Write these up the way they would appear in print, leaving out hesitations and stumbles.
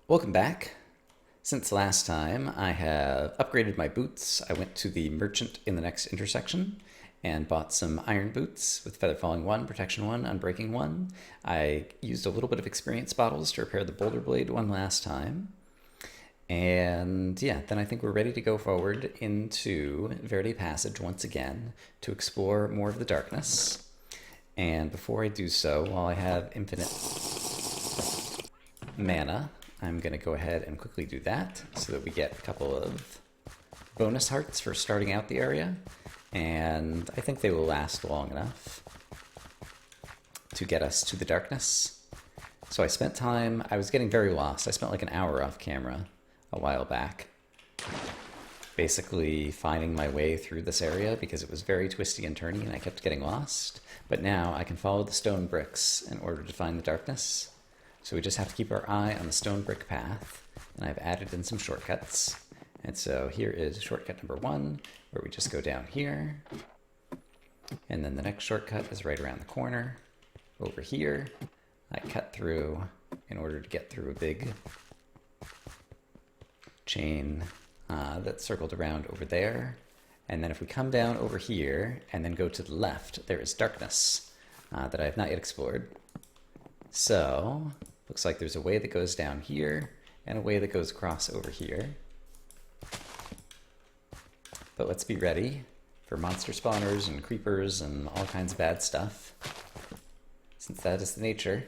Welcome back. Since last time, I have upgraded my boots. I went to the merchant in the next intersection and bought some iron boots with Feather Falling 1, Protection 1, Unbreaking 1. I used a little bit of experience bottles to repair the Boulder Blade one last time. And yeah, then I think we're ready to go forward into Verde Passage once again to explore more of the darkness. And before I do so, while I have infinite mana, I'm going to go ahead and quickly do that so that we get a couple of bonus hearts for starting out the area. And I think they will last long enough to get us to the darkness. So I spent time, I was getting very lost. I spent like an hour off camera a while back, basically finding my way through this area because it was very twisty and turny and I kept getting lost. But now I can follow the stone bricks in order to find the darkness. So we just have to keep our eye on the stone brick path, and I've added in some shortcuts. And so here is shortcut number 1, where we just go down here. And then the next shortcut is right around the corner. Over here, I cut through in order to get through a big chain that's circled around over there. And then if we come down over here and then go to the left, there is darkness that I have not yet explored. So looks like there's a way that goes down here and a way that goes across over here. But let's be ready for monster spawners and creepers and all kinds of bad stuff, since that is the nature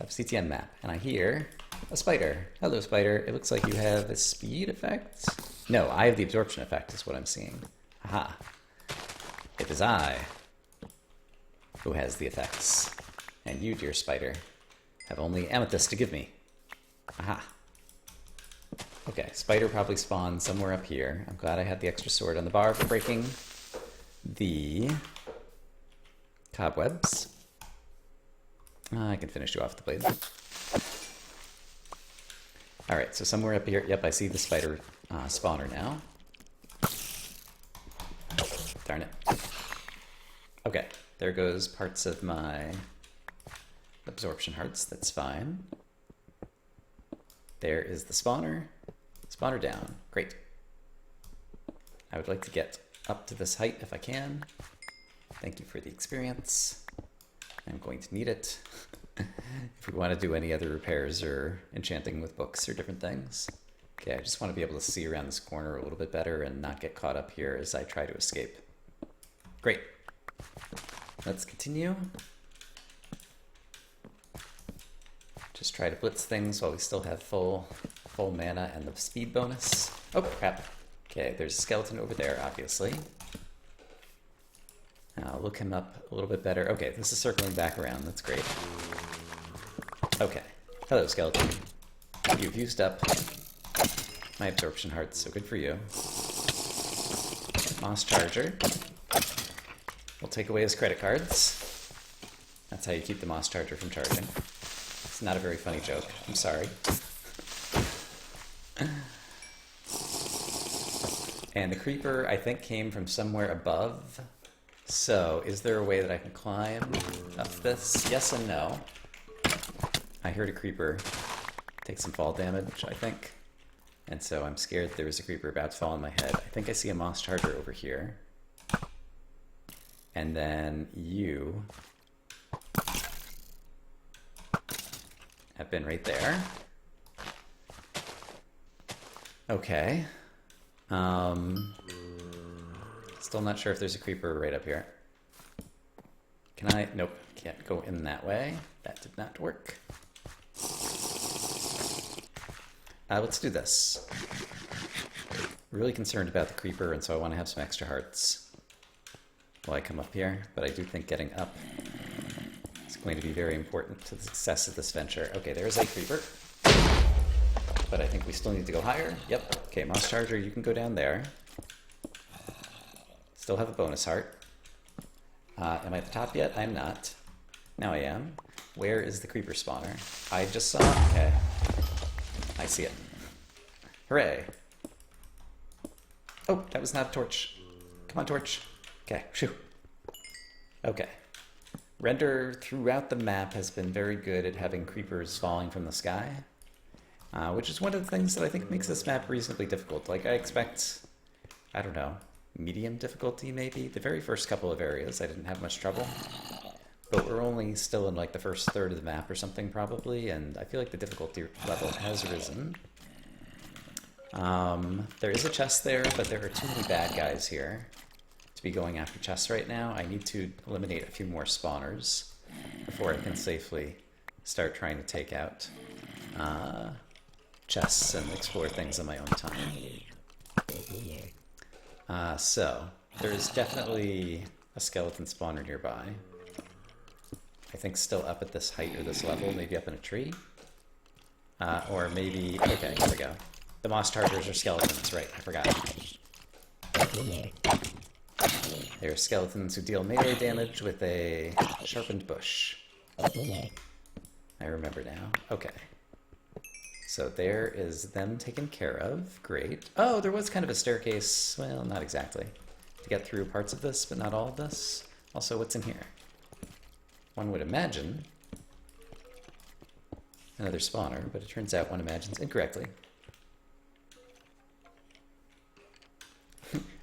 of CTM map. And I hear a spider. Hello, spider. It looks like you have a speed effect. No, I have the absorption effect is what I'm seeing. Aha. It is I who has the effects. And you, dear spider, have only amethyst to give me. Aha. Okay, spider probably spawned somewhere up here. I'm glad I had the extra sword on the bar for breaking the cobwebs. I can finish you off the blade. Alright, so somewhere up here, yep, I see the spider spawner now. Darn it. Okay, there goes parts of my absorption hearts, that's fine. There is the spawner. Spawner down. Great. I would like to get up to this height if I can. Thank you for the experience. I'm going to need it if we want to do any other repairs or enchanting with books or different things. Okay, I just want to be able to see around this corner a little bit better and not get caught up here as I try to escape. Great. Let's continue. Just try to blitz things while we still have full mana and the speed bonus. Oh, crap. Okay, there's a skeleton over there, obviously. I'll look him up a little bit better. Okay, this is circling back around. That's great. Okay. Hello, skeleton. You've used up my absorption hearts, so good for you. Moss Charger. We'll take away his credit cards. That's how you keep the Moss Charger from charging. It's not a very funny joke. I'm sorry. And the creeper, I think, came from somewhere above. So, is there a way that I can climb up this? Yes and no. I heard a creeper take some fall damage, I think. And so I'm scared there was a creeper about to fall on my head. I think I see a Moss Charger over here. And then you have been right there. Okay. Still not sure if there's a creeper right up here. Can I? Nope, can't go in that way. That did not work. Let's do this. Really concerned about the creeper, and so I want to have some extra hearts while I come up here, but I do think getting up is going to be very important to the success of this venture. Okay, there's a creeper, but I think we still need to go higher. Yep. Okay, Moss Charger, you can go down there. Still have a bonus heart. Am I at the top yet? I'm not. Now I am. Where is the creeper spawner? I just saw it. Okay. I see it. Hooray. Oh, that was not a torch. Come on, torch. Okay, phew. Okay. Render throughout the map has been very good at having creepers falling from the sky. which is one of the things that I think makes this map reasonably difficult. Like, I expect, I don't know, medium difficulty maybe? The very first couple of areas I didn't have much trouble. But we're only still in like the first third of the map or something probably, and I feel like the difficulty level has risen. There is a chest there, but there are too many bad guys here to be going after chests right now. I need to eliminate a few more spawners before I can safely start trying to take out chests and explore things on my own time. So, there's definitely a skeleton spawner nearby. I think still up at this height or this level, maybe up in a tree. Or maybe, okay, here we go. The moss chargers are skeletons, right, I forgot. They're skeletons who deal melee damage with a sharpened bush. I remember now. Okay. So there is them taken care of. Great. Oh, there was kind of a staircase. Well, not exactly. To get through parts of this, but not all of this. Also, what's in here? One would imagine another spawner, but it turns out one imagines incorrectly.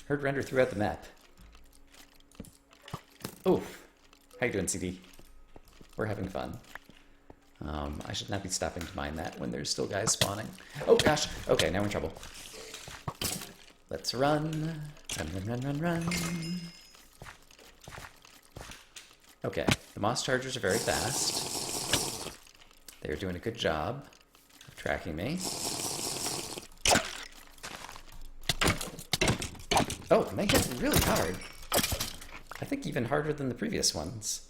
Heard render throughout the map. Oof. How you doing, CD? We're having fun. I should not be stopping to mine that when there's still guys spawning. Oh gosh! Okay, now we're in trouble. Let's run. Run. Okay, the moss chargers are very fast. They're doing a good job of tracking me. Oh, they hit really hard. I think even harder than the previous ones.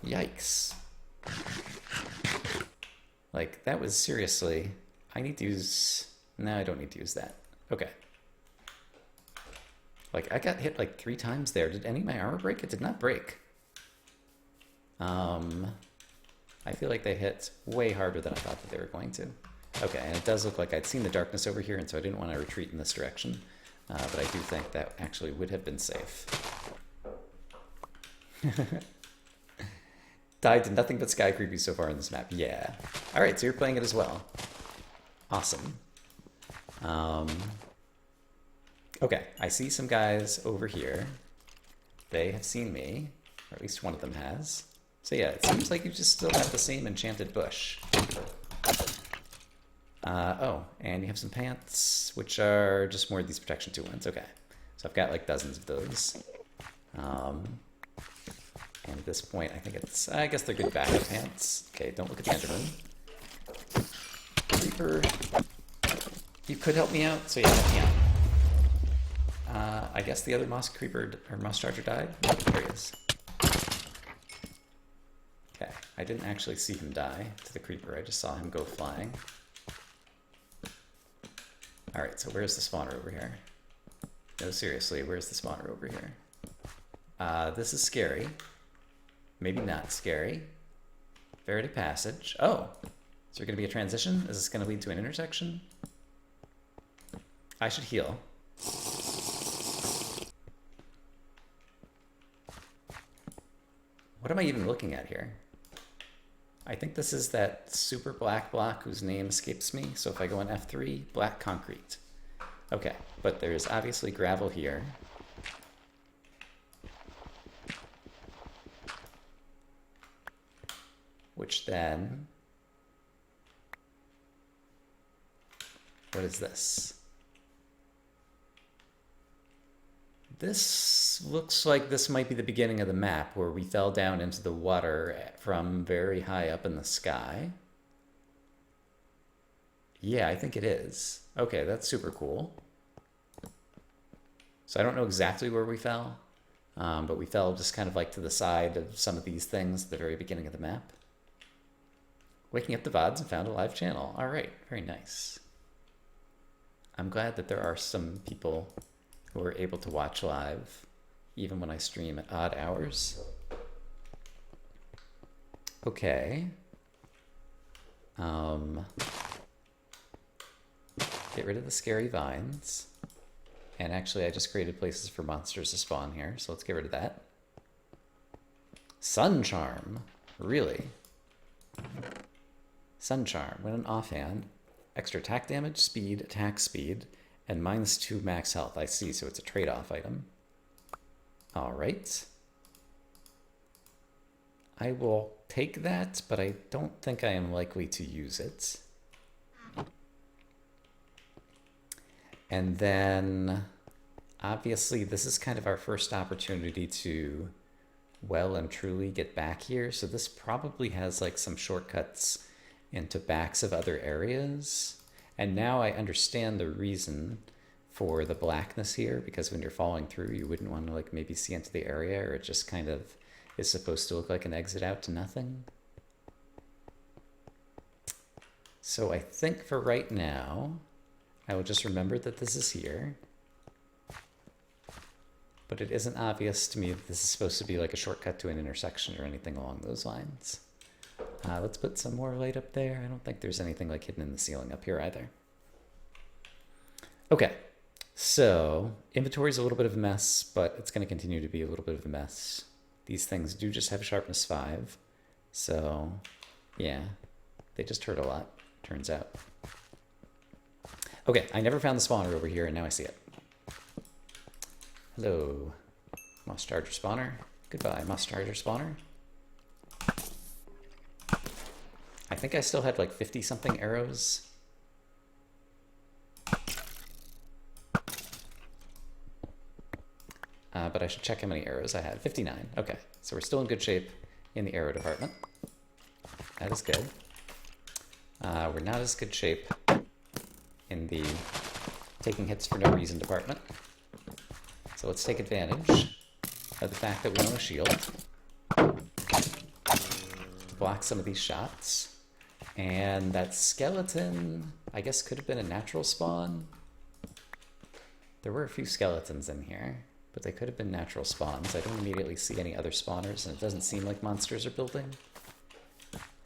Yikes. Like, that was seriously... I need to use... No, I don't need to use that. Okay. Like, I got hit like 3 times there. Did any of my armor break? It did not break. I feel like they hit way harder than I thought that they were going to. Okay, and it does look like I'd seen the darkness over here, and so I didn't want to retreat in this direction. But I do think that actually would have been safe. Died to nothing but sky creepy so far in this map. Yeah. Alright, so you're playing it as well. Awesome. Okay, I see some guys over here. They have seen me, or at least one of them has. So yeah, it seems like you just still have the same enchanted bush. Oh, and you have some pants, which are just more of these protection 2 ones. Okay, so I've got like dozens of those. And at this point, I think it's, I guess they're good backup pants. Okay, don't look at the Enderman. Creeper, you could help me out, so yeah, help me out. I guess the other moss creeper, or moss charger died? No, there he is. Okay, I didn't actually see him die to the creeper, I just saw him go flying. Alright, so where's the spawner over here? No, seriously, where's the spawner over here? This is scary. Maybe not scary. Verity passage. Oh! Is there going to be a transition? Is this going to lead to an intersection? I should heal. What am I even looking at here? I think this is that super black block whose name escapes me. So if I go on F3, black concrete. Okay, but there's obviously gravel here. Which then... What is this? This looks like this might be the beginning of the map where we fell down into the water from very high up in the sky. Yeah, I think it is. Okay, that's super cool. So I don't know exactly where we fell, but we fell just kind of like to the side of some of these things at the very beginning of the map. Waking up the VODs and found a live channel. All right, very nice. I'm glad that there are some people who are able to watch live, even when I stream at odd hours. Okay. Get rid of the scary vines. And actually, I just created places for monsters to spawn here, so let's get rid of that. Sun charm. Really? Sun Charm. When an offhand, extra attack damage, speed, attack speed, and -2 max health. I see, so it's a trade-off item. Alright. I will take that, but I don't think I am likely to use it. And then, obviously, this is kind of our first opportunity to well and truly get back here. So this probably has like some shortcuts into backs of other areas. And now I understand the reason for the blackness here, because when you're falling through, you wouldn't want to like maybe see into the area, or it just kind of is supposed to look like an exit out to nothing. So I think for right now, I will just remember that this is here. But it isn't obvious to me that this is supposed to be like a shortcut to an intersection or anything along those lines. Let's put some more light up there. I don't think there's anything like hidden in the ceiling up here either. Okay, so inventory is a little bit of a mess, but it's going to continue to be a little bit of a mess. These things do just have sharpness 5. So yeah, they just hurt a lot, turns out. Okay, I never found the spawner over here, and now I see it. Hello, moss charger spawner. Goodbye, moss charger spawner. I think I still had like 50 something arrows. But I should check how many arrows I had. 59. Okay, so we're still in good shape in the arrow department. That is good. We're not as good shape in the taking hits for no reason department. So let's take advantage of the fact that we own a shield to block some of these shots. And that skeleton, I guess, could have been a natural spawn. There were a few skeletons in here, but they could have been natural spawns. I don't immediately see any other spawners, and it doesn't seem like monsters are building.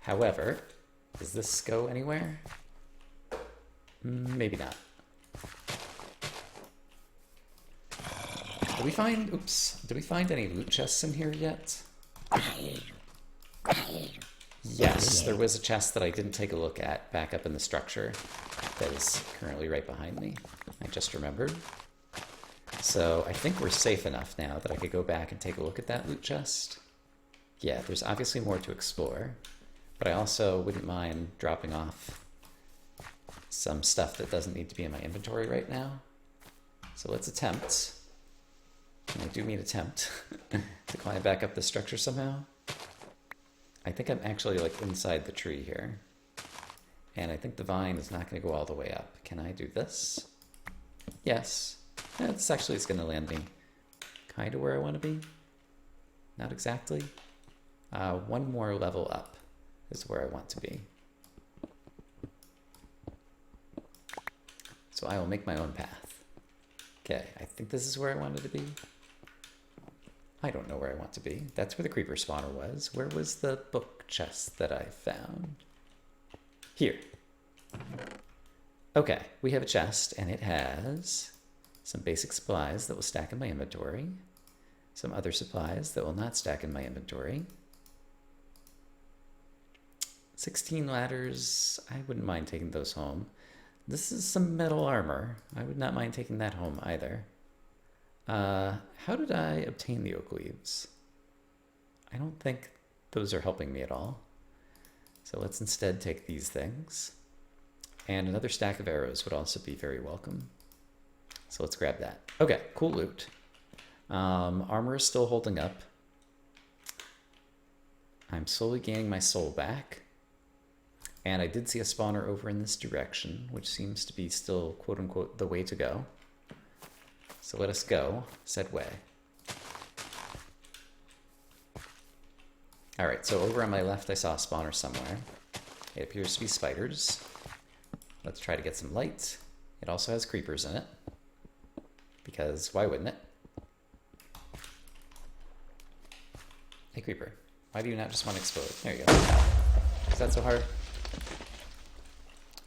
However, does this go anywhere? Maybe not. Did we find any loot chests in here yet? Yes, there was a chest that I didn't take a look at back up in the structure that is currently right behind me. I just remembered. So I think we're safe enough now that I could go back and take a look at that loot chest. Yeah, there's obviously more to explore, but I also wouldn't mind dropping off some stuff that doesn't need to be in my inventory right now. So let's attempt. And I do mean attempt to climb back up the structure somehow. I think I'm actually like inside the tree here. And I think the vine is not going to go all the way up. Can I do this? Yes. This actually is going to land me kind of where I want to be. Not exactly. One more level up is where I want to be. So I will make my own path. Okay, I think this is where I wanted to be. I don't know where I want to be. That's where the creeper spawner was. Where was the book chest that I found? Here. Okay, we have a chest, and it has some basic supplies that will stack in my inventory. Some other supplies that will not stack in my inventory. 16 ladders. I wouldn't mind taking those home. This is some metal armor. I would not mind taking that home either. How did I obtain the oak leaves? I don't think those are helping me at all. So let's instead take these things. And another stack of arrows would also be very welcome. So let's grab that. Okay, cool loot. Armor is still holding up. I'm slowly gaining my soul back. And I did see a spawner over in this direction, which seems to be still, quote unquote, the way to go. So let us go said way. All right, so over on my left, I saw a spawner somewhere. It appears to be spiders. Let's try to get some light. It also has creepers in it, because why wouldn't it? Hey, creeper, why do you not just want to explode? There you go. Is that so hard?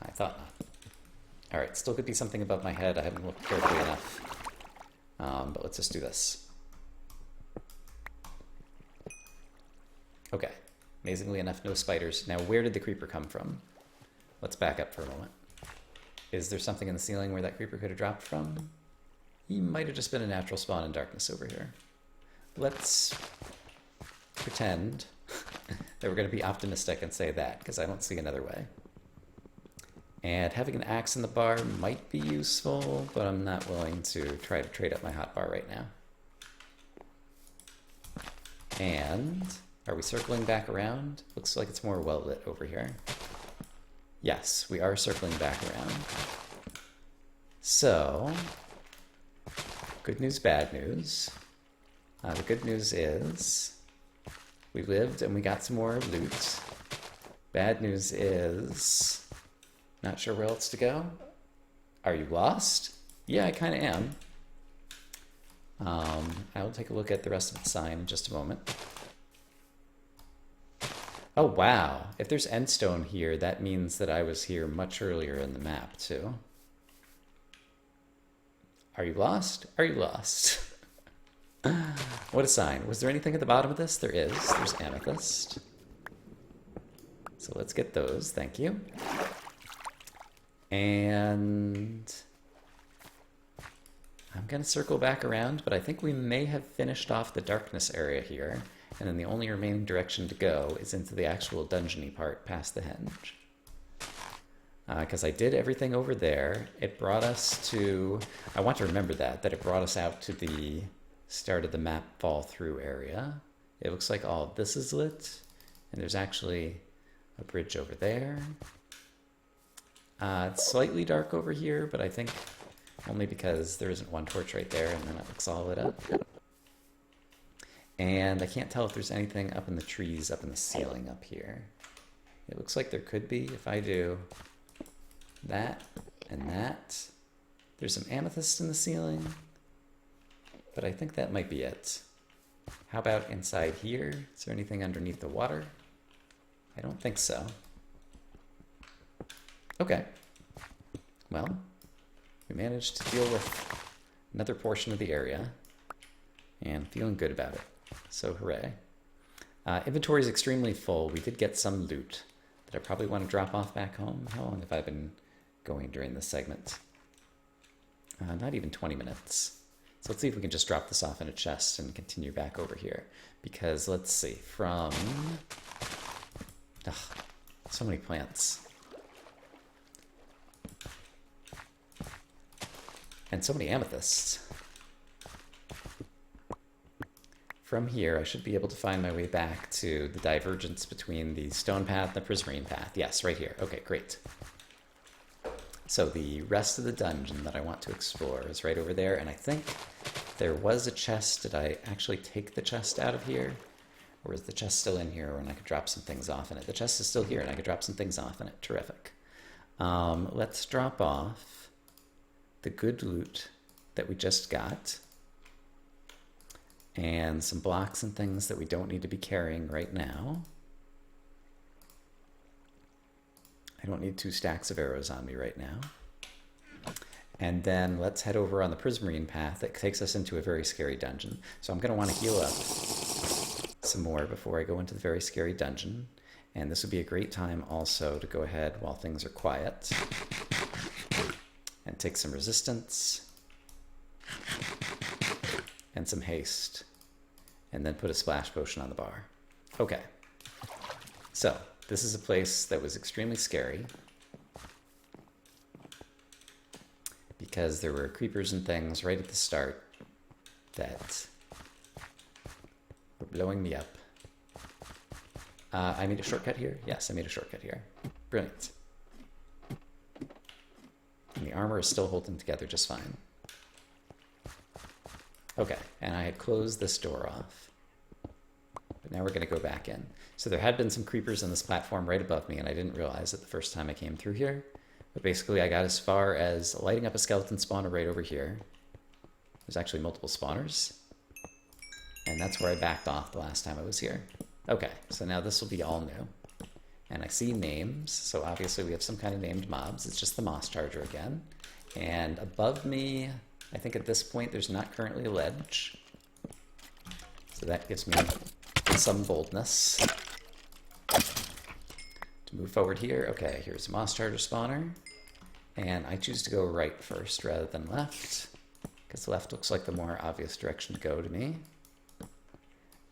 I thought not. All right, still could be something above my head. I haven't looked carefully enough. But let's just do this. Okay, Amazingly enough, no spiders. Now, where did the creeper come from? Let's back up for a moment. Is there something in the ceiling where that creeper could have dropped from? He might have just been a natural spawn in darkness over here. Let's pretend that we're going to be optimistic and say that, because I don't see another way. And having an axe in the bar might be useful, but I'm not willing to try to trade up my hotbar right now. And are we circling back around? Looks like it's more well lit over here. Yes, we are circling back around. So, good news, bad news. The good news is we lived and we got some more loot. Bad news is not sure where else to go. Are you lost? Yeah, I kind of am. I will take a look at the rest of the sign in just a moment. Oh, wow. If there's endstone here, that means that I was here much earlier in the map, too. Are you lost? Are you lost? What a sign. Was there anything at the bottom of this? There is. There's amethyst. So let's get those. Thank you. And I'm going to circle back around, but I think we may have finished off the darkness area here. And then the only remaining direction to go is into the actual dungeon-y part past the henge. Because I did everything over there. It brought us to... I want to remember that it brought us out to the start of the map fall through area. It looks like all of this is lit. And there's actually a bridge over there. It's slightly dark over here, but I think only because there isn't one torch right there and then it looks all lit up. And I can't tell if there's anything up in the trees, up in the ceiling up here. It looks like there could be if I do that and that. There's some amethyst in the ceiling, but I think that might be it. How about inside here? Is there anything underneath the water? I don't think so. Okay. Well, we managed to deal with another portion of the area and feeling good about it. So hooray. Inventory is extremely full. We did get some loot that I probably want to drop off back home. How long have I been going during this segment? Not even 20 minutes. So let's see if we can just drop this off in a chest and continue back over here. Because let's see, from... so many plants. And so many amethysts. From here, I should be able to find my way back to the divergence between the stone path and the prismarine path. Yes, right here. Okay, great. So the rest of the dungeon that I want to explore is right over there, and I think there was a chest. Did I actually take the chest out of here? Or is the chest still in here and I could drop some things off in it? The chest is still here and I could drop some things off in it. Terrific. Let's drop off the good loot that we just got. And some blocks and things that we don't need to be carrying right now. I don't need 2 stacks of arrows on me right now. And then let's head over on the prismarine path that takes us into a very scary dungeon. So I'm going to want to heal up some more before I go into the very scary dungeon. And this would be a great time also to go ahead while things are quiet and take some resistance and some haste, and then put a splash potion on the bar. Okay, so this is a place that was extremely scary because there were creepers and things right at the start that were blowing me up. I made a shortcut here? Yes, I made a shortcut here. Brilliant. And the armor is still holding together just fine. Okay, and I had closed this door off. But now we're going to go back in. So there had been some creepers on this platform right above me, and I didn't realize it the first time I came through here. But basically I got as far as lighting up a skeleton spawner right over here. There's actually multiple spawners. And that's where I backed off the last time I was here. Okay, so now this will be all new. And I see names, so obviously we have some kind of named mobs. It's just the moss charger again. And above me, I think at this point there's not currently a ledge. So that gives me some boldness. move forward here. Okay, here's a moss charger spawner. And I choose to go right first rather than left, because left looks like the more obvious direction to go to me.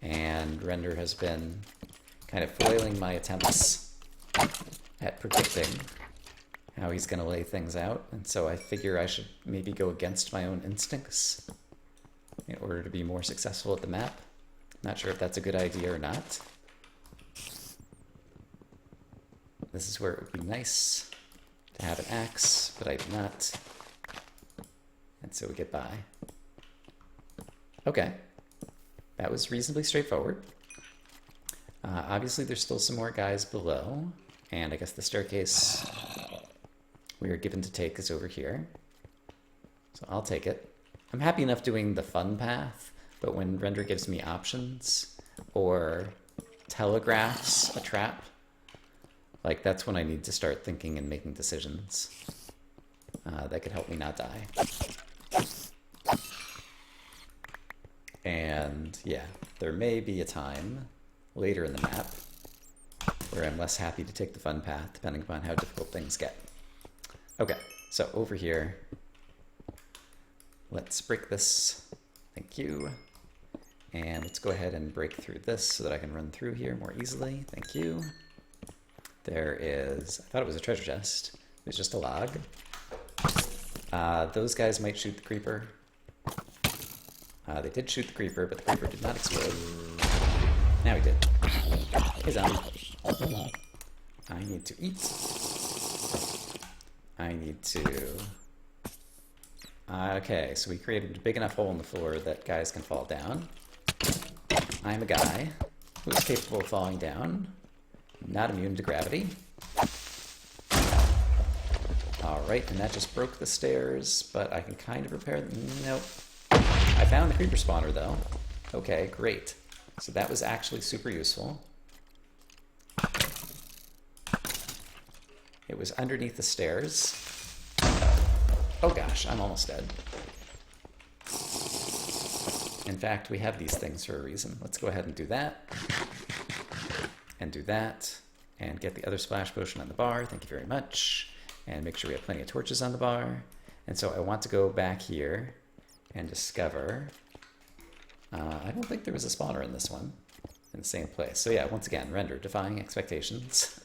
And Render has been kind of foiling my attempts at predicting how he's going to lay things out. And so I figure I should maybe go against my own instincts in order to be more successful at the map. Not sure if that's a good idea or not. This is where it would be nice to have an axe, but I do not. And so we get by. Okay. That was reasonably straightforward. Obviously, there's still some more guys below. And I guess the staircase we are given to take is over here. So I'll take it. I'm happy enough doing the fun path, but when Render gives me options or telegraphs a trap, like that's when I need to start thinking and making decisions that could help me not die. And yeah, there may be a time later in the map where I'm less happy to take the fun path, depending upon how difficult things get. Okay, so over here, let's break this. Thank you. And let's go ahead and break through this so that I can run through here more easily. Thank you. There is, I thought it was a treasure chest. It was just a log. Those guys might shoot the creeper. They did shoot the creeper, but the creeper did not explode. Now he did. Hey, zombie. I need to eat. I need to... Okay, so we created a big enough hole in the floor that guys can fall down. I'm a guy who is capable of falling down, not immune to gravity. Alright, and that just broke the stairs, but I can kind of repair them. Nope. I found the creeper spawner, though. Okay, great. So that was actually super useful. It was underneath the stairs. Oh gosh, I'm almost dead. In fact, we have these things for a reason. Let's go ahead and do that. And do that. And get the other splash potion on the bar. Thank you very much. And make sure we have plenty of torches on the bar. And so I want to go back here and discover... I don't think there was a spawner in this one. In the same place. So yeah, once again, Render, defying expectations.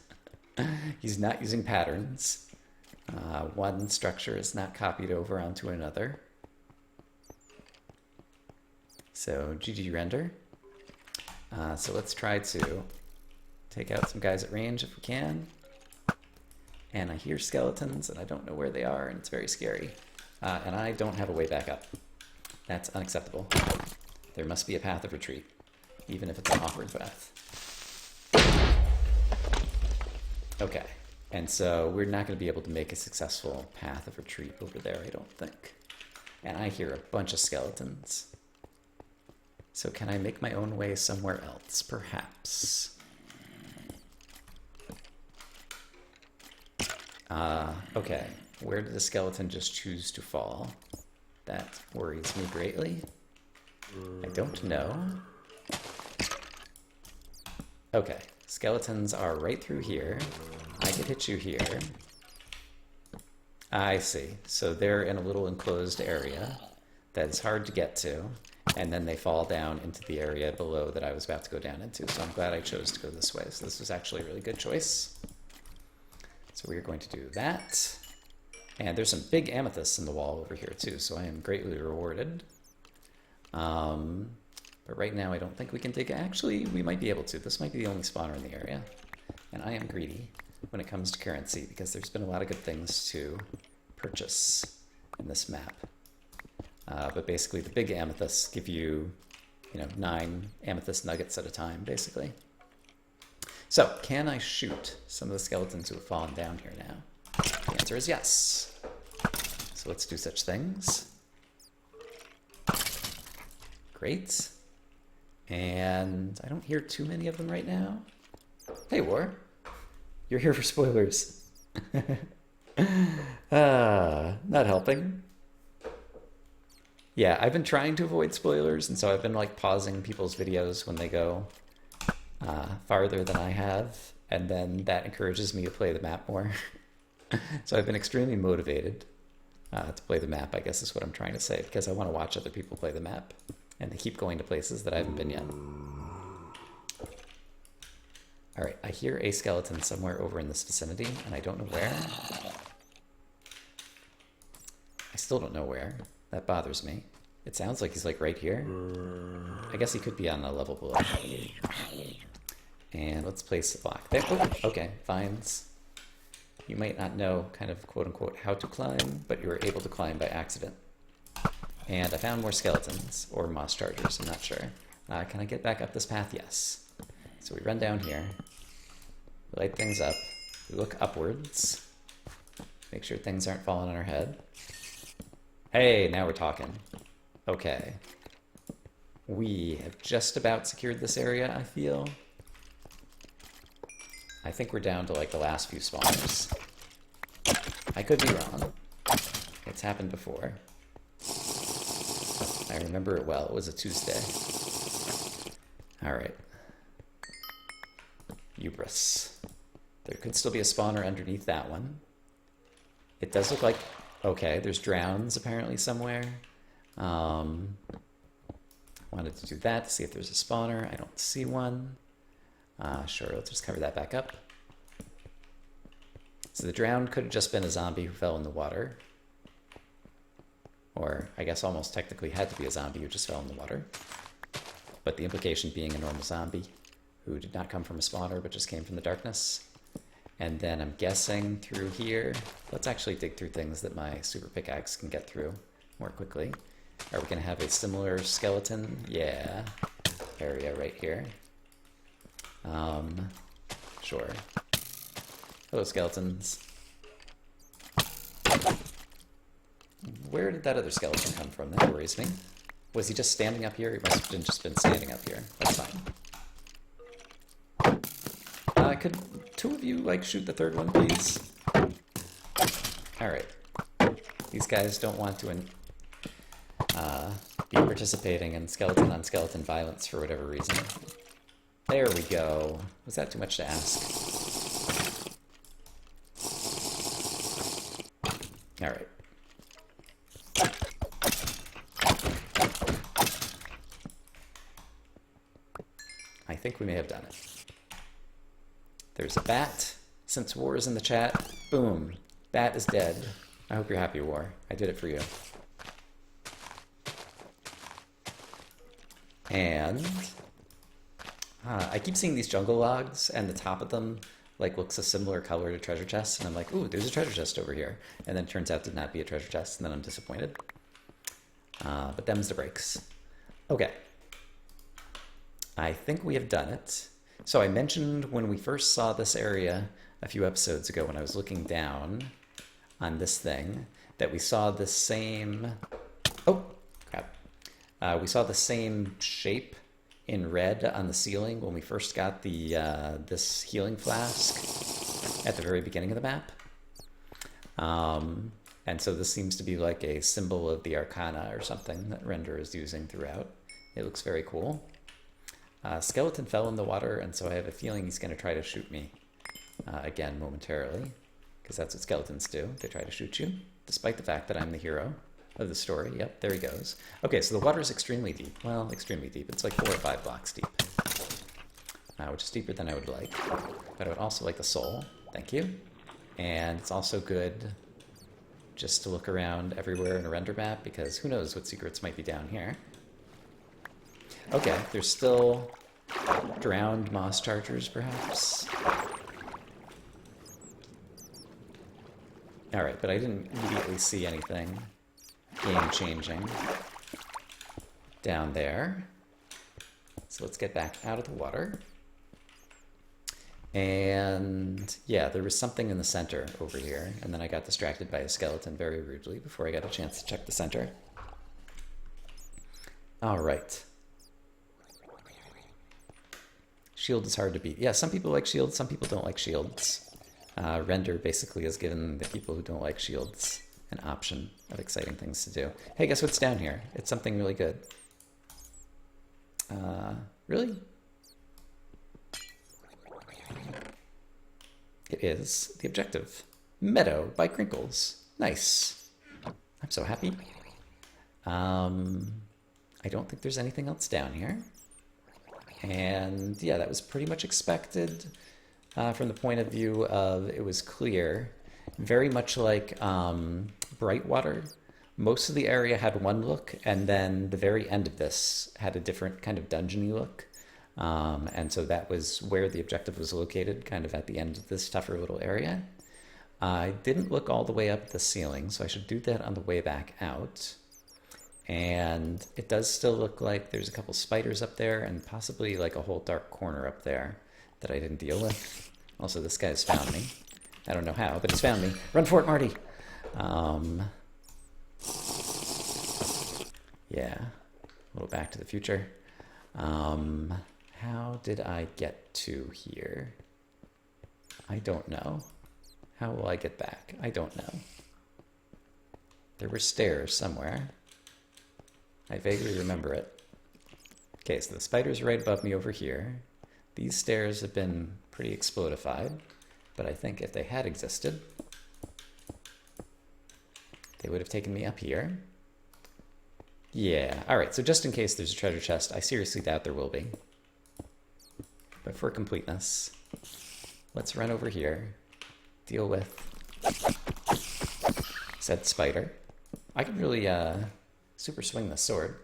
He's not using patterns. One structure is not copied over onto another. So GG Render. So let's try to take out some guys at range if we can. And I hear skeletons and I don't know where they are and it's very scary. And I don't have a way back up. That's unacceptable. There must be a path of retreat, even if it's an awkward path. Okay, and so we're not going to be able to make a successful path of retreat over there, I don't think. And I hear a bunch of skeletons. So can I make my own way somewhere else, perhaps? Okay, where did the skeleton just choose to fall? That worries me greatly. I don't know. Okay, skeletons are right through here. I could hit you here. I see. So they're in a little enclosed area that is hard to get to, and then they fall down into the area below that I was about to go down into. So I'm glad I chose to go this way. So this was actually a really good choice. So we are going to do that. And there's some big amethysts in the wall over here too, so I am greatly rewarded. But right now I don't think we can dig. Actually, we might be able to. This might be the only spawner in the area. And I am greedy when it comes to currency because there's been a lot of good things to purchase in this map. But basically the big amethysts give you, 9 amethyst nuggets at a time, basically. So, can I shoot some of the skeletons who have fallen down here now? The answer is yes. So let's do such things. Great. And I don't hear too many of them right now. Hey, War. You're here for spoilers. Not helping. Yeah, I've been trying to avoid spoilers, and so I've been pausing people's videos when they go farther than I have, and then that encourages me to play the map more. So I've been extremely motivated to play the map, I guess is what I'm trying to say, because I want to watch other people play the map, and they keep going to places that I haven't been yet. All right, I hear a skeleton somewhere over in this vicinity, and I don't know where. I still don't know where. That bothers me. It sounds like he's like right here. I guess he could be on a level below. And let's place the block there. Oh, okay, vines. You might not know, kind of quote unquote, how to climb, but you were able to climb by accident. And I found more skeletons, or moss chargers, I'm not sure. Can I get back up this path? Yes. So we run down here, we light things up, we look upwards, make sure things aren't falling on our head. Hey, now we're talking. Okay. We have just about secured this area, I feel. I think we're down to like the last few spawners. I could be wrong. It's happened before. I remember it well. It was a Tuesday. Alright. Hubris. There could still be a spawner underneath that one. It does look like... Okay, there's drowns apparently somewhere. Wanted to do that to see if there's a spawner. I don't see one. Sure, let's just cover that back up. So the drowned could have just been a zombie who fell in the water. Or I guess almost technically had to be a zombie who just fell in the water. But the implication being a normal zombie who did not come from a spawner but just came from the darkness. And then I'm guessing through here, let's actually dig through things that my super pickaxe can get through more quickly. Are we going to have a similar skeleton? Yeah, area right here. Sure. Hello, skeletons. Where did that other skeleton come from? That worries me. Was he just standing up here? He must have just been standing up here. That's fine. Could two of you, like, shoot the third one, please? Alright. These guys don't want to be participating in skeleton-on-skeleton violence for whatever reason. There we go. Was that too much to ask? Alright. I think we may have done it. There's a bat. Since War is in the chat, boom. Bat is dead. I hope you're happy, War. I did it for you. And I keep seeing these jungle logs, and the top of them like looks a similar color to treasure chests, and I'm like, ooh, there's a treasure chest over here. And then it turns out to not be a treasure chest, and then I'm disappointed. But them's the breaks. Okay. I think we have done it. So I mentioned when we first saw this area a few episodes ago when I was looking down on this thing that we saw the same... Oh, crap. We saw the same shape in red on the ceiling when we first got the this healing flask at the very beginning of the map. And so this seems to be like a symbol of the Arcana or something that Render is using throughout. It looks very cool. Skeleton fell in the water, and so I have a feeling he's going to try to shoot me again momentarily, because that's what skeletons do. They try to shoot you, despite the fact that I'm the hero of the story. Yep, there he goes. Okay, so the water is extremely deep. Well, extremely deep. It's like 4 or 5 blocks deep, which is deeper than I would like. But I would also like a soul. Thank you. And it's also good just to look around everywhere in a render map, because who knows what secrets might be down here. Okay, there's still drowned moss chargers, perhaps. Alright, but I didn't immediately see anything game-changing down there. So let's get back out of the water. And yeah, there was something in the center over here, and then I got distracted by a skeleton very rudely before I got a chance to check the center. Alright. Shield is hard to beat. Yeah, some people like shields, some people don't like shields. Render basically has given the people who don't like shields an option of exciting things to do. Hey, guess what's down here? It's something really good. Really? It is the objective. Meadow by Crinkles. Nice. I'm so happy. I don't think there's anything else down here. And yeah, that was pretty much expected from the point of view of it was clear. Very much like Brightwater. Most of the area had one look, and then the very end of this had a different kind of dungeony look. And so that was where the objective was located, kind of at the end of this tougher little area. I didn't look all the way up the ceiling, so I should do that on the way back out. And it does still look like there's a couple spiders up there and possibly like a whole dark corner up there that I didn't deal with. Also, this guy's found me. I don't know how, but he's found me. Run for it, Marty! Yeah, a little Back to the Future. How did I get to here? I don't know. How will I get back? I don't know. There were stairs somewhere. I vaguely remember it. Okay, so the spider's right above me over here. These stairs have been pretty explodified, but I think if they had existed, they would have taken me up here. Yeah, alright, so just in case there's a treasure chest, I seriously doubt there will be. But for completeness, let's run over here, deal with said spider. I can really super swing this sword.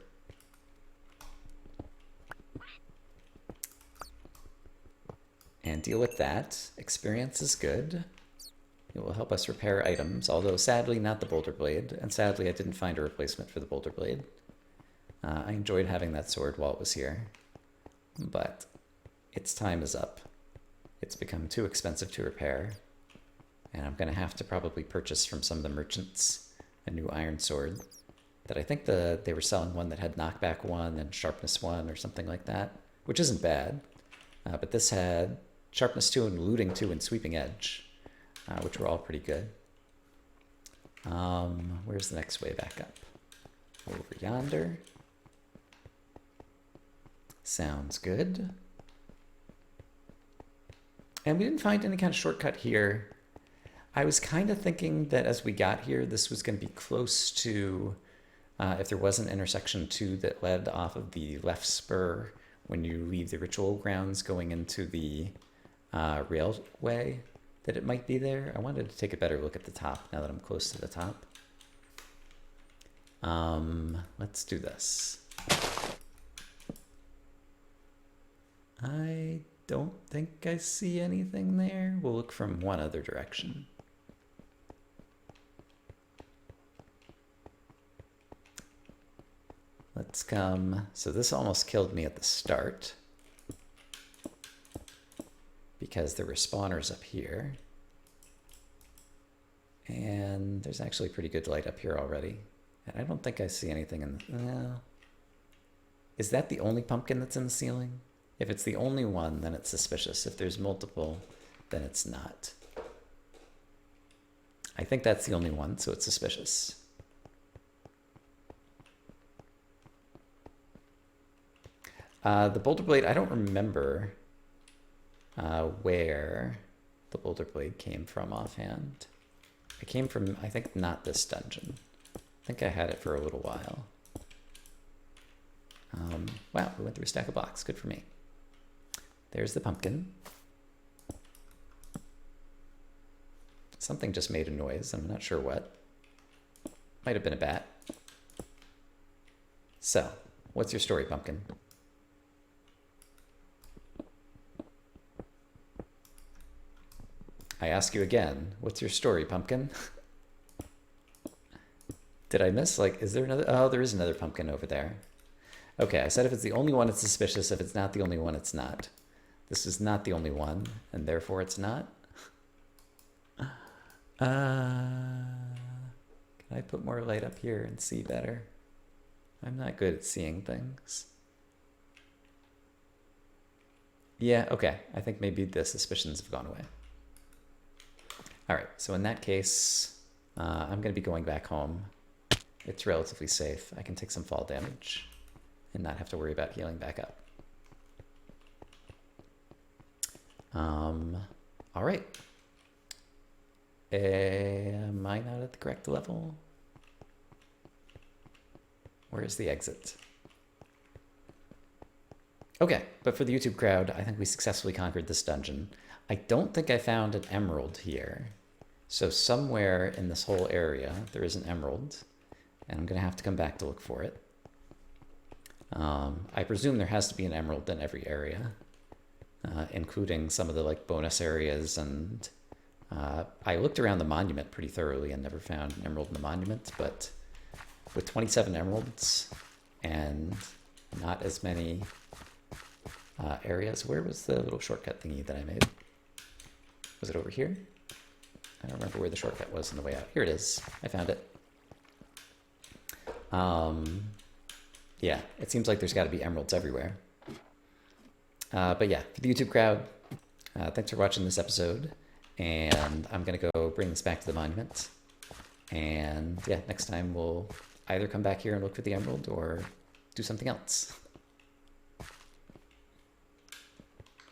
And deal with that. Experience is good. It will help us repair items, although sadly not the boulder blade, and sadly I didn't find a replacement for the boulder blade. I enjoyed having that sword while it was here, but its time is up. It's become too expensive to repair, and I'm going to have to probably purchase from some of the merchants a new iron sword that I think they were selling one that had knockback 1 and sharpness 1 or something like that, which isn't bad, but this had sharpness 2 and looting 2 and sweeping edge, which were all pretty good. Where's the next way back up? Over yonder. Sounds good. And we didn't find any kind of shortcut here. I was kind of thinking that as we got here, this was going to be close to, if there was an intersection 2 that led off of the left spur when you leave the ritual grounds going into the railway, that it might be there. I wanted to take a better look at the top now that I'm close to the top. Let's do this. I don't think I see anything there. We'll look from one other direction. Let's come. So this almost killed me at the start because there were spawners up here. And there's actually pretty good light up here already. And I don't think I see anything in the... Is that the only pumpkin that's in the ceiling? If it's the only one, then it's suspicious. If there's multiple, then it's not. I think that's the only one, so it's suspicious. The boulder blade, I don't remember where the boulder blade came from offhand. It came from, I think, not this dungeon. I think I had it for a little while. Wow, we went through a stack of blocks. Good for me. There's the pumpkin. Something just made a noise. I'm not sure what. Might have been a bat. So, what's your story, pumpkin? I ask you again, what's your story, pumpkin? Did I miss? Like, is there another? Oh, there is another pumpkin over there. Okay, I said if it's the only one, it's suspicious. If it's not the only one, it's not. This is not the only one, and therefore it's not. Can I put more light up here and see better? I'm not good at seeing things. Yeah, okay. I think maybe the suspicions have gone away. All right, so in that case, I'm going to be going back home. It's relatively safe. I can take some fall damage and not have to worry about healing back up. All right, Am I not at the correct level? Where is the exit? Okay, but for the YouTube crowd, I think we successfully conquered this dungeon. I don't think I found an emerald here. So somewhere in this whole area, there is an emerald, and I'm going to have to come back to look for it. I presume there has to be an emerald in every area, including some of the like bonus areas, and I looked around the monument pretty thoroughly and never found an emerald in the monument, but with 27 emeralds and not as many areas. Where was the little shortcut thingy that I made? Was it over here? I don't remember where the shortcut was on the way out. Here it is. I found it. Yeah, it seems like there's got to be emeralds everywhere. But yeah, for the YouTube crowd, thanks for watching this episode. And I'm going to go bring this back to the monument. And yeah, next time we'll either come back here and look for the emerald or do something else.